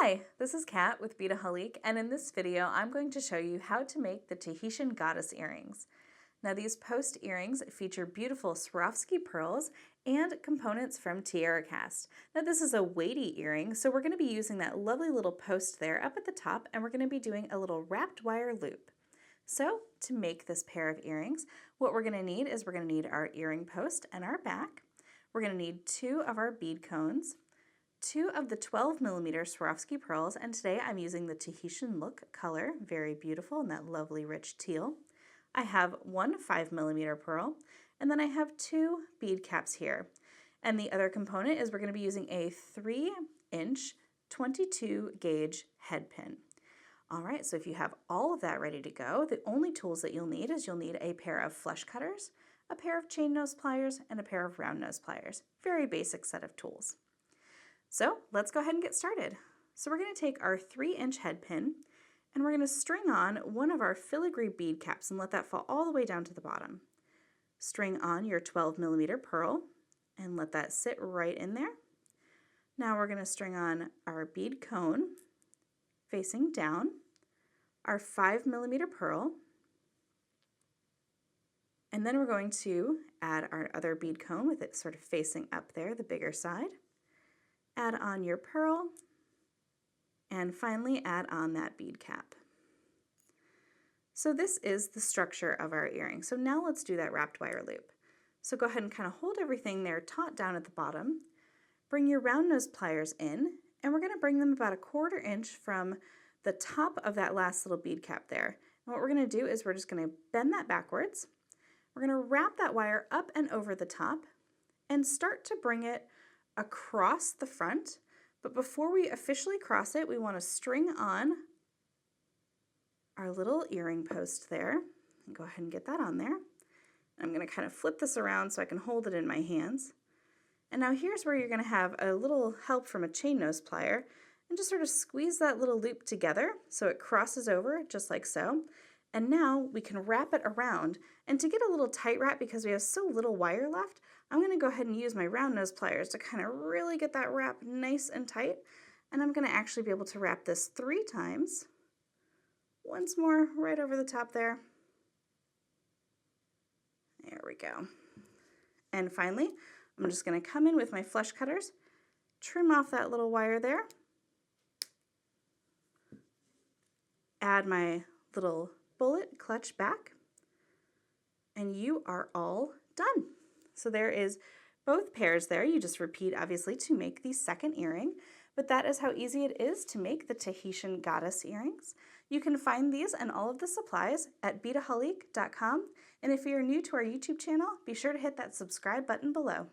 Hi, this is Kat with Beadaholique, and in this video I'm going to show you how to make the Tahitian goddess earrings. Now these post earrings feature beautiful Swarovski pearls and components from TierraCast. Now this is a weighty earring, so we're going to be using that lovely little post there up at the top, and we're going to be doing a little wrapped wire loop. So to make this pair of earrings, what we're going to need is we're going to need our earring post and our back. We're going to need 2 of our bead cones, 2 of the 12mm Swarovski pearls, and today I'm using the Tahitian look color, very beautiful in that lovely rich teal. I have 1 5mm pearl, and then I have 2 bead caps here. And the other component is we're going to be using a 3-inch 22 gauge head pin. All right, so if you have all of that ready to go, the only tools that you'll need is you'll need a pair of flush cutters, a pair of chain nose pliers, and a pair of round nose pliers. Very basic set of tools. So let's go ahead and get started. So we're going to take our 3-inch head pin and we're going to string on one of our filigree bead caps and let that fall all the way down to the bottom. String on your 12mm pearl and let that sit right in there. Now we're going to string on our bead cone facing down, our 5mm pearl, and then we're going to add our other bead cone with it sort of facing up there, the bigger side. Add on your pearl, and finally add on that bead cap. So this is the structure of our earring. So now let's do that wrapped wire loop. So go ahead and kind of hold everything there taut down at the bottom. Bring your round nose pliers in, and we're going to bring them about 1/4 inch from the top of that last little bead cap there. And what we're going to do is we're just going to bend that backwards. We're going to wrap that wire up and over the top and start to bring it across the front, but before we officially cross it, we want to string on our little earring post there. And go ahead and get that on there. I'm going to kind of flip this around so I can hold it in my hands. And now here's where you're going to have a little help from a chain nose plier and just sort of squeeze that little loop together so it crosses over just like so. And now we can wrap it around. And to get a little tight wrap, because we have so little wire left, I'm going to go ahead and use my round nose pliers to kind of really get that wrap nice and tight. And I'm going to actually be able to wrap this 3 times. Once more, right over the top there. There we go. And finally, I'm just going to come in with my flush cutters, trim off that little wire there, add my little bullet clutch back, and you are all done. So there is both pairs there. You just repeat obviously to make the second earring, but that is how easy it is to make the Tahitian goddess earrings. You can find these and all of the supplies at beadaholique.com, and if you're new to our YouTube channel, be sure to hit that subscribe button below.